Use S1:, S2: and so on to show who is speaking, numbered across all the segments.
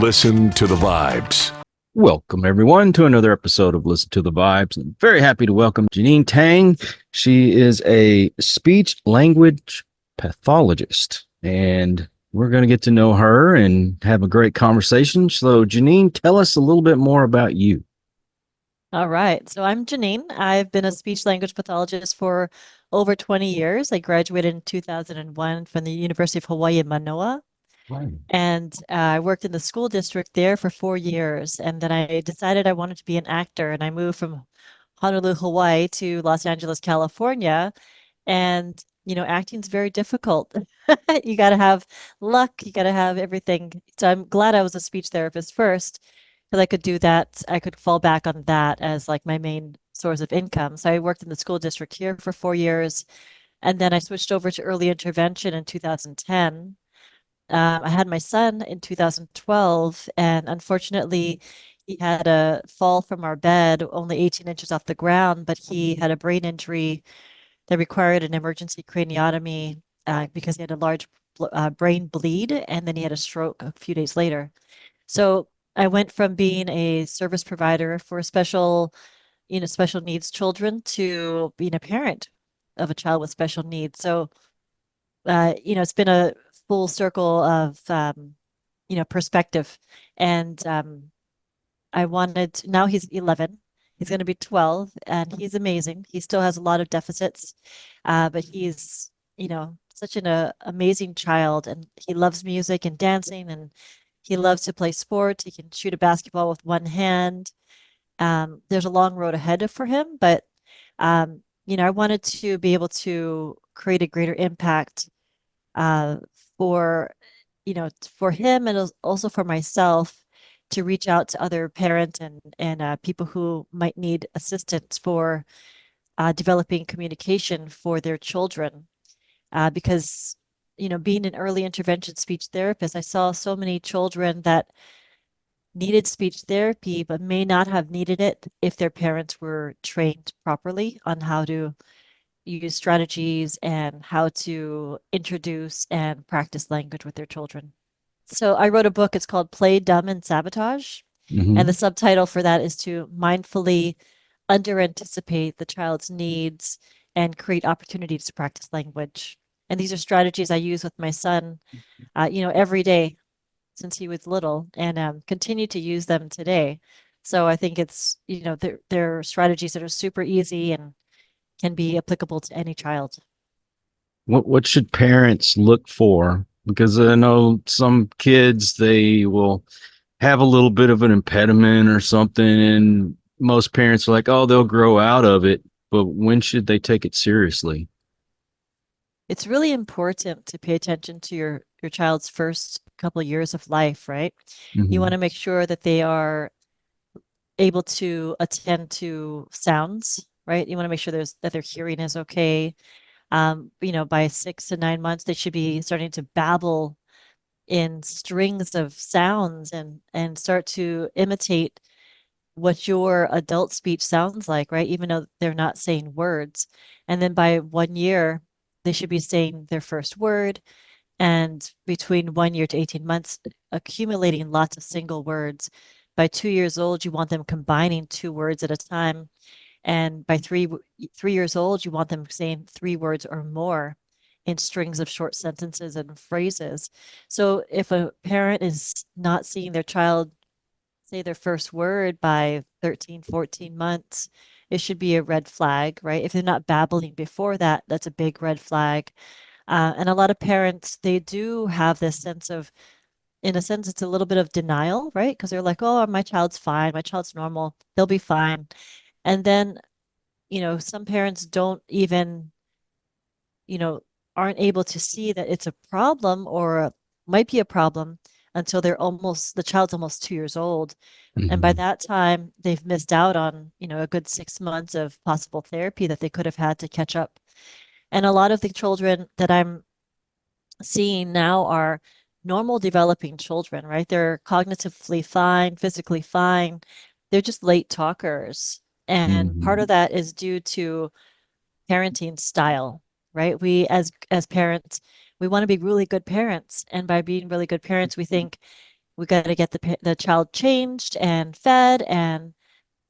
S1: Listen to the Vibes.
S2: Welcome, everyone, to another episode of Listen to the Vibes. I'm very happy to welcome Jeaneen Tang. She is a speech language pathologist, and we're going to get to know her and have a great conversation. So, Jeaneen, tell us a little bit more about you.
S3: All right. So I'm Jeaneen. I've been a speech language pathologist for over 20 years. I graduated in 2001 from the University of Hawaii in Manoa.
S2: Right.
S3: And I worked in the school district there for 4 years. And then I decided I wanted to be an actor. And I moved from Honolulu, Hawaii to Los Angeles, California. And, acting's very difficult. You got to have luck. You got to have everything. So I'm glad I was a speech therapist first because I could do that. I could fall back on that as like my main source of income. So I worked in the school district here for 4 years. And then I switched over to early intervention in 2010. I had my son in 2012, and unfortunately, he had a fall from our bed, only 18 inches off the ground, but he had a brain injury that required an emergency craniotomy because he had a large brain bleed, and then he had a stroke a few days later. So I went from being a service provider for special needs children to being a parent of a child with special needs. So, it's been a full circle of, perspective. And now he's 11. He's going to be 12, and he's amazing. He still has a lot of deficits, but he's, such an amazing child, and he loves music and dancing, and he loves to play sports. He can shoot a basketball with one hand. There's a long road ahead for him, but I wanted to be able to create a greater impact uh, for, for him and also for myself to reach out to other parents and people who might need assistance for developing communication for their children. Because, being an early intervention speech therapist, I saw so many children that needed speech therapy, but may not have needed it if their parents were trained properly on how to use strategies and how to introduce and practice language with their children. So I wrote a book. It's called Play Dumb and Sabotage. And the
S2: Mhm.
S3: subtitle for that is to mindfully under anticipate the child's needs and create opportunities to practice language. And these are strategies I use with my son, every day since he was little and continue to use them today. So I think it's, they're strategies that are super easy and can be applicable to any child.
S2: What should parents look for? Because I know some kids, they will have a little bit of an impediment or something, and most parents are like, oh, they'll grow out of it. But when should they take it seriously?
S3: It's really important to pay attention to your child's first couple of years of life, right? You want
S2: Hmm.
S3: to make sure that they are able to attend to sounds, right? You want to make sure that their hearing is okay. By 6 to 9 months, they should be starting to babble in strings of sounds and start to imitate what your adult speech sounds like, right? Even though they're not saying words. And then by 1 year, they should be saying their first word. And between 1 year to 18 months, accumulating lots of single words. By 2 years old, you want them combining two words at a time. And by 3 years old, you want them saying three words or more in strings of short sentences and phrases. So if a parent is not seeing their child say their first word by 13, 14 months, it should be a red flag, right? If they're not babbling before that, that's a big red flag. And a lot of parents, they do have this sense of, in a sense, it's a little bit of denial, right? Because they're like, oh, my child's fine, my child's normal, they'll be fine. And then, some parents don't even, you know, aren't able to see that it's a problem or might be a problem until the child's almost 2 years old. And by
S2: Hmm.
S3: that time, they've missed out on, a good 6 months of possible therapy that they could have had to catch up. And a lot of the children that I'm seeing now are normal developing children, right? They're cognitively fine, physically fine. They're just late talkers. And part
S2: Hmm.
S3: of that is due to parenting style, right? We as parents, we want to be really good parents. And by being really good parents, we think we got to get the child changed and fed, and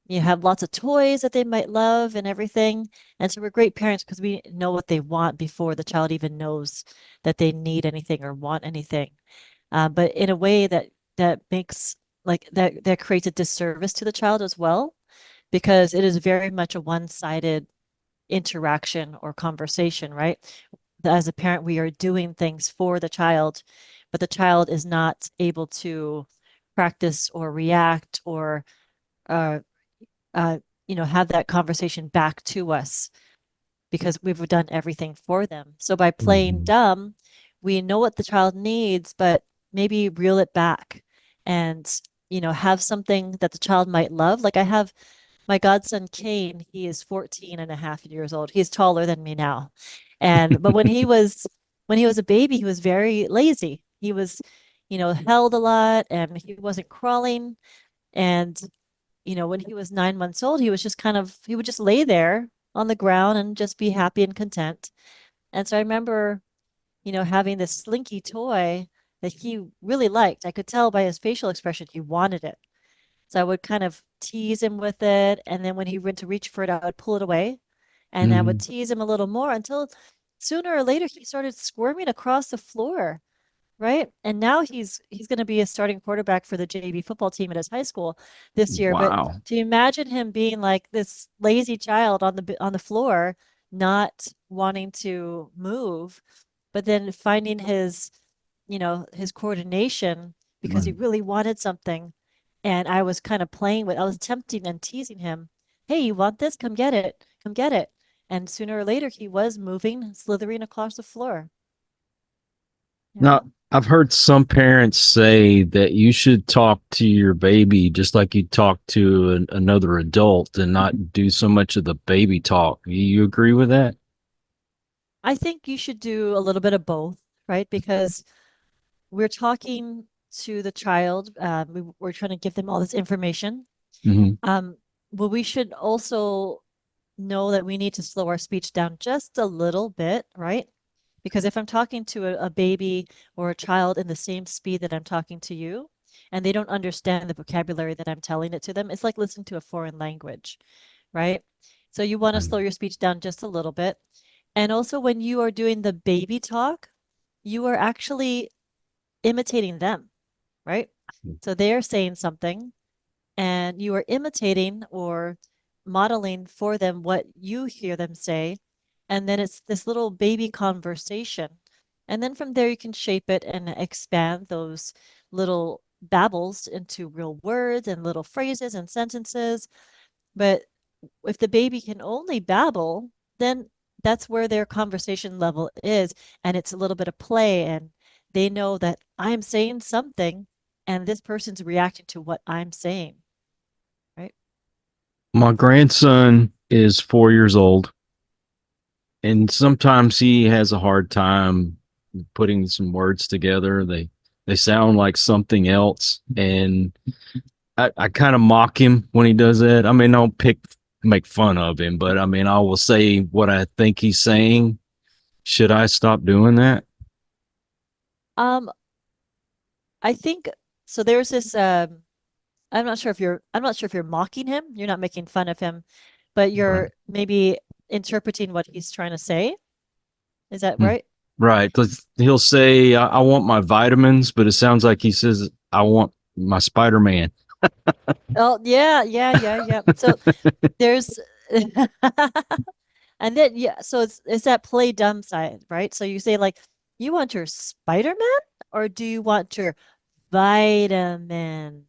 S3: you have lots of toys that they might love and everything. And so we're great parents because we know what they want before the child even knows that they need anything or want anything. But in a way that makes like that creates a disservice to the child as well, because it is very much a one-sided interaction or conversation, right? As a parent, we are doing things for the child, but the child is not able to practice or react or uh, uh, have that conversation back to us because we've done everything for them. So by playing
S2: Mhm.
S3: dumb, we know what the child needs, but maybe reel it back and, have something that the child might love. Like I have my godson Kane, he is 14 and a half years old. He's taller than me now. But when he was a baby, he was very lazy. He was, held a lot and he wasn't crawling. And, when he was 9 months old, he was just he would just lay there on the ground and just be happy and content. And so I remember, having this slinky toy that he really liked. I could tell by his facial expression he wanted it. So I would kind of tease him with it. And then when he went to reach for it, I would pull it away. And I would
S2: Mhm.
S3: tease him a little more until sooner or later he started squirming across the floor. Right. And now he's going to be a starting quarterback for the JV football team at his high school this year. But
S2: Wow.
S3: to imagine him being like this lazy child on the floor, not wanting to move, but then finding his coordination because he
S2: Right.
S3: really wanted something. And I was kind of I was tempting and teasing him. Hey, you want this? Come get it. Come get it. And sooner or later, he was moving, slithering across the floor. Yeah.
S2: Now, I've heard some parents say that you should talk to your baby just like you talk to another adult and not do so much of the baby talk. You agree with that?
S3: I think you should do a little bit of both, right? Because we're talking to the child. We're trying to give them all this information.
S2: Hmm.
S3: Um, but we should also know that we need to slow our speech down just a little bit, right? Because if I'm talking to a baby or a child in the same speed that I'm talking to you, and they don't understand the vocabulary that I'm telling it to them, it's like listening to a foreign language, right? So you want to slow your speech down just a little bit. And also, when you are doing the baby talk, you are actually imitating them, right? So they are saying something, and you are imitating or modeling for them what you hear them say. And then it's this little baby conversation. And then from there, you can shape it and expand those little babbles into real words and little phrases and sentences. But if the baby can only babble, then that's where their conversation level is. And it's a little bit of play. And they know that I'm saying something and this person's reacting to what I'm saying. Right.
S2: My grandson is 4 years old, and sometimes he has a hard time putting some words together. They sound like something else, and I kind of mock him when he does that. I mean, I don't make fun of him, but I mean, I will say what I think he's saying. Should I stop doing that?
S3: Um, I think so. There's this. I'm not sure if you're mocking him. You're not making fun of him, but
S2: Right.
S3: you're maybe interpreting what he's trying to say. Is that
S2: Hmm.
S3: right?
S2: Right. 'Cause he'll say, I want my vitamins, but it sounds like he says, I want my Spider-Man.
S3: Oh, yeah, yeah, yeah, yeah. So there's, and then yeah. So it's that play dumb side, right? So you say like, you want your Spider-Man, or do you want your vitamin?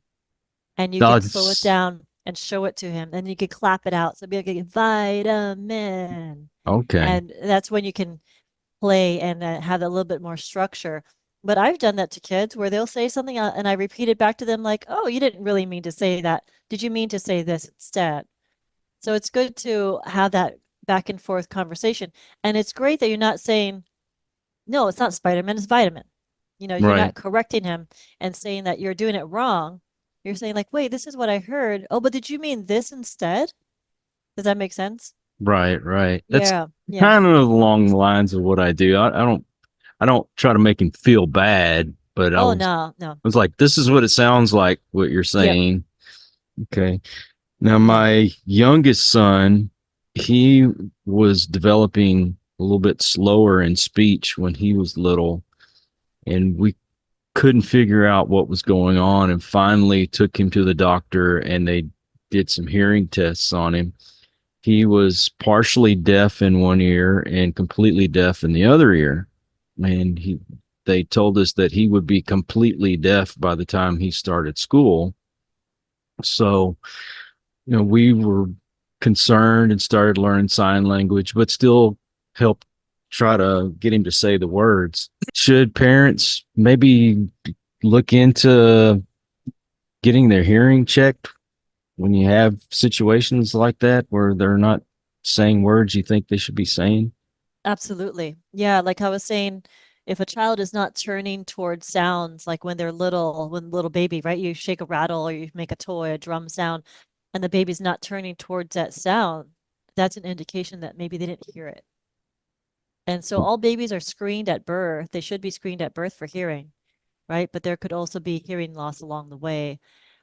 S3: And you can slow it
S2: That's
S3: down and show it to him, and you can clap it out. So be like vitamin,
S2: okay.
S3: and that's when you can play and have a little bit more structure. But I've done that to kids where they'll say something and I repeat it back to them like, "Oh, you didn't really mean to say that. Did you mean to say this instead?" So it's good to have that back and forth conversation. And it's great that you're not saying, "No, it's not Spider-Man, it's vitamin." You're
S2: Right.
S3: not correcting him and saying that you're doing it wrong. You're saying like, "Wait, this is what I heard. Oh, but did you mean this instead?" Does that make sense?
S2: Right. Right. That's
S3: Yeah. Yeah.
S2: kind of along the lines of what I do. I don't try to make him feel bad. but I
S3: Oh,
S2: was
S3: no, no.
S2: I was like, this is what it sounds like, what you're
S3: Yep.
S2: saying. Okay. Now,
S3: Yeah.
S2: my youngest son, he was developing a little bit slower in speech when he was little, and we couldn't figure out what was going on, and finally took him to the doctor, and they did some hearing tests on him. He was partially deaf in one ear and completely deaf in the other ear. And they told us that he would be completely deaf by the time he started school. So, we were concerned and started learning sign language, but still helped try to get him to say the words. Should parents maybe look into getting their hearing checked when you have situations like that where they're not saying words you think they should be saying?
S3: Absolutely. Yeah, like I was saying, if a child is not turning towards sounds like when they're little, when little baby, right? You shake a rattle or you make a toy, a drum sound, and the baby's not turning towards that sound, that's an indication that maybe they didn't hear it. And so all babies are screened at birth. They should be screened at birth for hearing, right? But there could also be hearing loss along the way.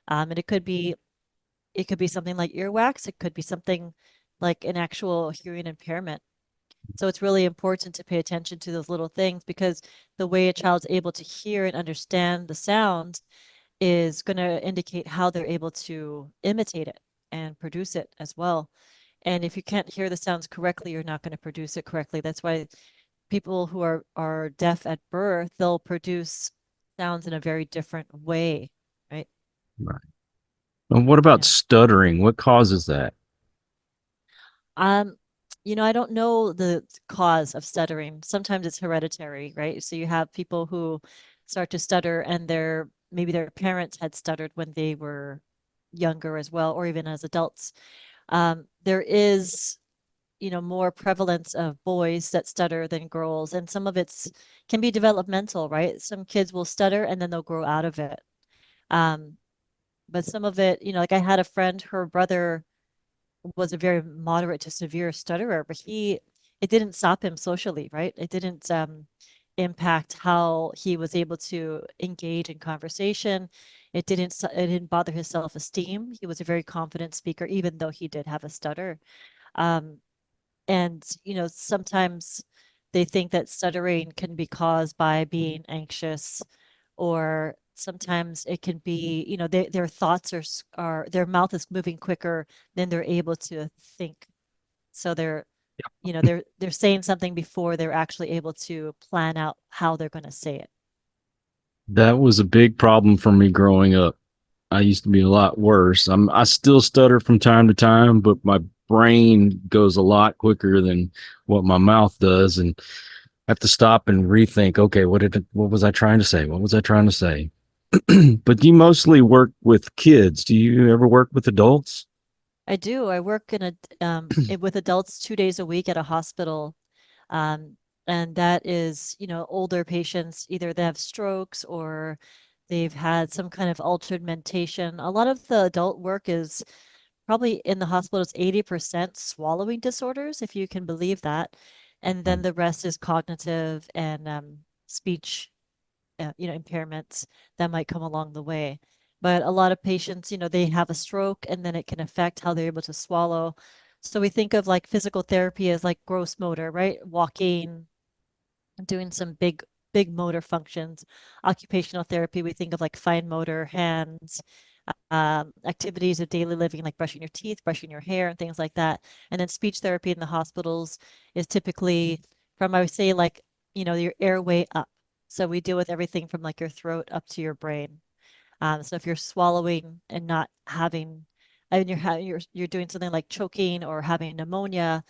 S3: And it could be something like earwax. It could be something like an actual hearing impairment. So it's really important to pay attention to those little things because the way a child's able to hear and understand the sound is going to indicate how they're able to imitate it and produce it as well. And if you can't hear the sounds correctly, you're not going to produce it correctly. That's why people who are deaf at birth, they'll produce sounds in a very different way, right?
S2: Right. And what about
S3: Yeah.
S2: stuttering? What causes that?
S3: Um, I don't know the cause of stuttering. Sometimes it's hereditary, right? So you have people who start to stutter and maybe their parents had stuttered when they were younger as well, or even as adults. There is, more prevalence of boys that stutter than girls, and some of it's can be developmental, right? Some kids will stutter and then they'll grow out of it. Um, but some of it, like I had a friend, her brother was a very moderate to severe stutterer, but it didn't stop him socially, right? It didn't impact how he was able to engage in conversation. It didn't bother his self-esteem. He was a very confident speaker, even though he did have a stutter. Um, and sometimes they think that stuttering can be caused by being anxious, or sometimes it can be, their thoughts are their mouth is moving quicker than they're able to think. So they're saying something before they're actually able to plan out how they're going to say it.
S2: That was a big problem for me growing up. I used to be a lot worse. I still stutter from time to time, but my brain goes a lot quicker than what my mouth does, and I have to stop and rethink. Okay, what was I trying to say? What was I trying to say? But you mostly work with kids. Do you ever work with adults?
S3: I do. I work with adults 2 days a week at a hospital. Um, and that is, older patients, either they have strokes or they've had some kind of altered mentation. A lot of the adult work is probably in the hospital is 80% swallowing disorders, if you can believe that. And then the rest is cognitive and speech, impairments that might come along the way. But a lot of patients, they have a stroke and then it can affect how they're able to swallow. So we think of like physical therapy as like gross motor, right? Walking, doing some big motor functions. Occupational therapy, we think of like fine motor, hands, activities of daily living, like brushing your teeth, brushing your hair, and things like that. And then speech therapy in the hospitals is typically from, I would say, like, your airway up. So we deal with everything from like your throat up to your brain. So if you're swallowing and not having, and you're doing something like choking or having pneumonia,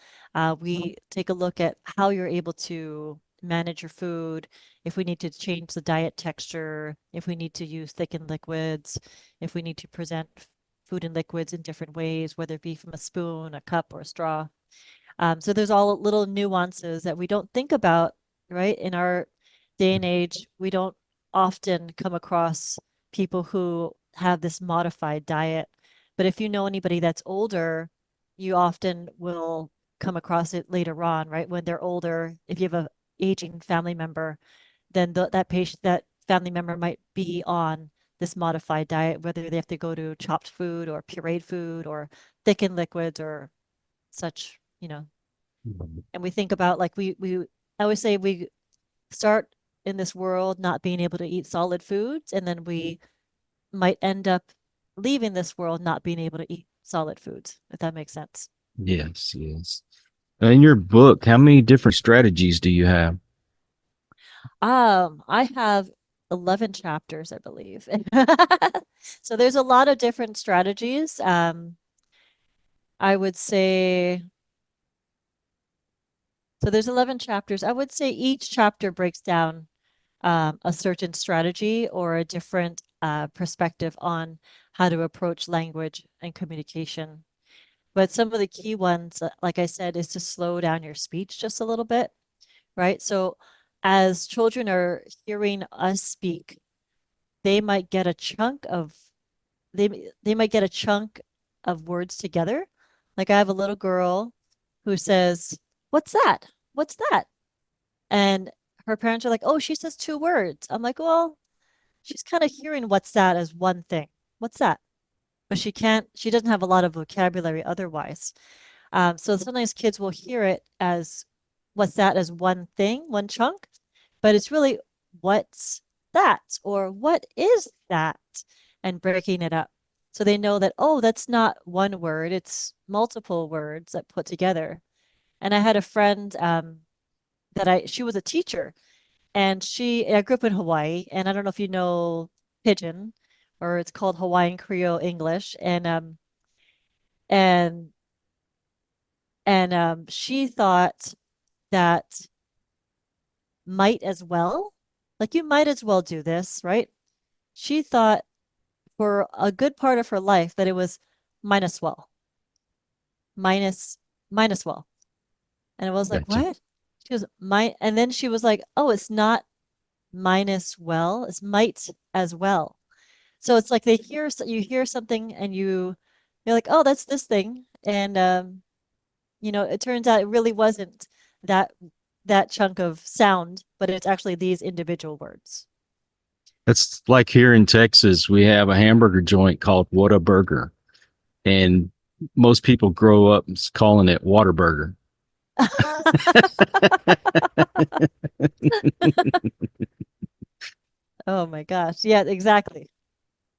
S3: we take a look at how you're able to manage your food, if we need to change the diet texture, if we need to use thickened liquids, if we need to present food and liquids in different ways, whether it be from a spoon, a cup, or a straw. So there's all little nuances that we don't think about, right? In our day and age, we don't often come across people who have this modified diet. But if you know anybody that's older, you often will come across it later on, right? When they're older, if you have a aging family member, then that patient, that family member might be on this modified diet, whether they have to go to chopped food or pureed food or thickened liquids or such, and we think about like I always say we start in this world not being able to eat solid foods, and then we might end up leaving this world not being able to eat solid foods, if that makes sense.
S2: Yes, yes. In your book, how many different strategies do you have?
S3: I have 11 chapters, I believe. So there's a lot of different strategies. I would say so there's 11 chapters. I would say each chapter breaks down a certain strategy or a different perspective on how to approach language and communication. But some of the key ones, like I said, is to slow down your speech just a little bit, right? So as children are hearing us speak, they might get a chunk of they might get a chunk of words together. Like I have a little girl who says, "What's that? What's that?" And her parents are like, "Oh, she says two words." I'm like, "Well, she's kind of hearing what's that as one thing. What's that?" But she doesn't have a lot of vocabulary otherwise. So sometimes kids will hear it as what's that as one thing, one chunk, but it's really what's that or what is that and breaking it up. So they know that, oh, that's not one word, it's multiple words that put together. And I had a friend she was a teacher and I grew up in Hawaii, and I don't know if you know Pidgin, or it's called Hawaiian Creole English. And she thought that might as well, like you might as well do this, right? She thought for a good part of her life that it was minus well, minus minus well. And I was like,
S2: Gotcha.
S3: what? She goes, and then she was like, oh, it's not minus well, it's might as well. So it's like you hear something and you're like, oh, that's this thing. And it turns out it really wasn't that that chunk of sound, but it's actually these individual words.
S2: That's like here in Texas, we have a hamburger joint called Whataburger, and most people grow up calling it Waterburger.
S3: Oh my gosh. Yeah, exactly.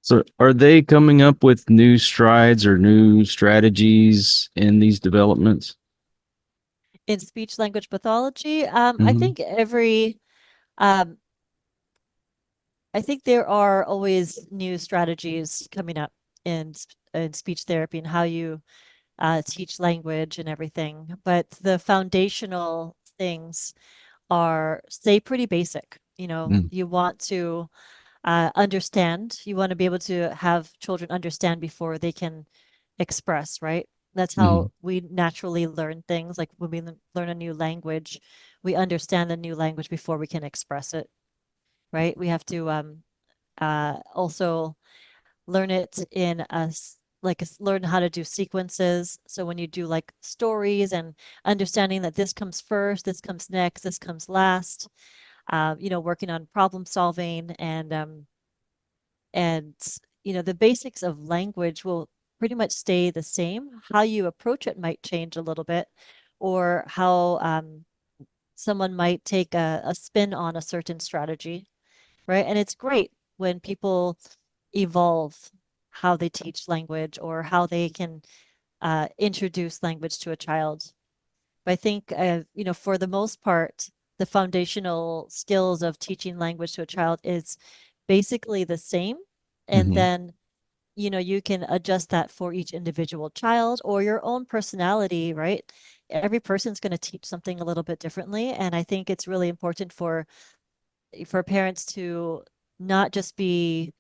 S2: So, are they coming up with new strides or new strategies in these developments?
S3: In speech language pathology,
S2: Hmm.
S3: um, I think there are always new strategies coming up in speech therapy and how you teach language and everything. But the foundational things are stay pretty basic. You want to understand. You want to be able to have children understand before they can express, right? That's
S2: Hmm.
S3: how we naturally learn things. Like when we learn a new language, we understand the new language before we can express it, right? We have to also learn it in us learn how to do sequences. So when you do like stories and understanding that this comes first, this comes next, this comes last, working on problem solving and the basics of language will pretty much stay the same. How you approach it might change a little bit, or how someone might take a spin on a certain strategy, right? And it's great when people evolve how they teach language or how they can introduce language to a child. But I think, for the most part, the foundational skills of teaching language to a child is basically the same. And
S2: Hmm.
S3: then, you can adjust that for each individual child or your own personality, right? Every person's going to teach something a little bit differently. And I think it's really important for parents to not just be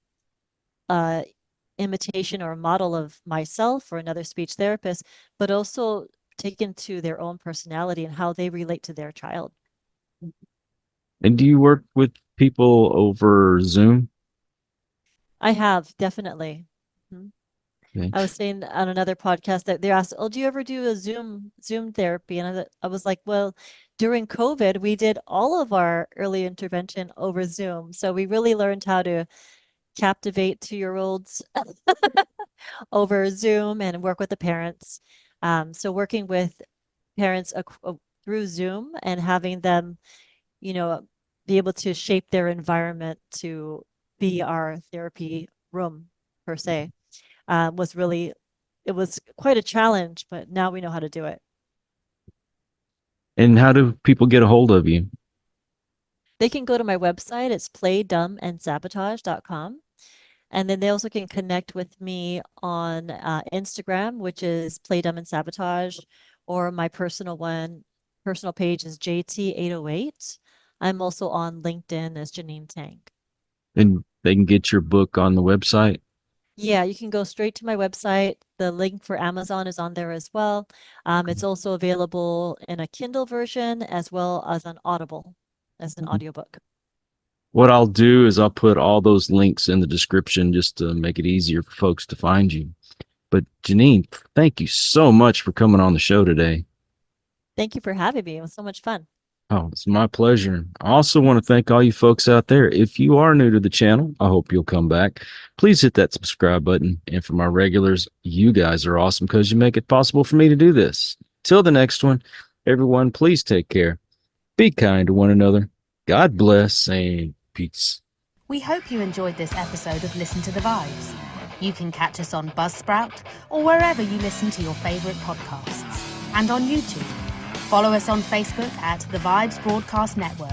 S3: a imitation or a model of myself or another speech therapist, but also take into their own personality and how they relate to their child.
S2: And do you work with people over Zoom?
S3: I have definitely. Mhm.
S2: Okay.
S3: I was saying on another podcast that they asked, "Oh, do you ever do a Zoom therapy?" And I was like, "Well, during COVID, we did all of our early intervention over Zoom. So we really learned how to captivate 2-year-olds over Zoom and work with the parents. So working with parents through Zoom and having them, be able to shape their environment to be our therapy room per se, it was quite a challenge, but now we know how to do it.
S2: And how do people get a hold of you?
S3: They can go to my website. It's playdumbandsabotage.com. And then they also can connect with me on Instagram, which is Play Dumb and Sabotage, or my personal page is JT808. I'm also on LinkedIn as Jeaneen Tang.
S2: And they can get your book on the website?
S3: Yeah, you can go straight to my website. The link for Amazon is on there as well. It's also available in a Kindle version as well as on Audible as an audiobook.
S2: What I'll do is I'll put all those links in the description just to make it easier for folks to find you. But Jeaneen, thank you so much for coming on the show today.
S3: Thank you for having me. It was so much fun.
S2: Oh, it's my pleasure. I also want to thank all you folks out there. If you are new to the channel, I hope you'll come back. Please hit that subscribe button. And for my regulars, you guys are awesome because you make it possible for me to do this. Till the next one, everyone, please take care. Be kind to one another. God bless and peace.
S4: We hope you enjoyed this episode of Listen to the Vibes. You can catch us on Buzzsprout or wherever you listen to your favorite podcasts, and on YouTube. Follow us on Facebook at The Vibes Broadcast Network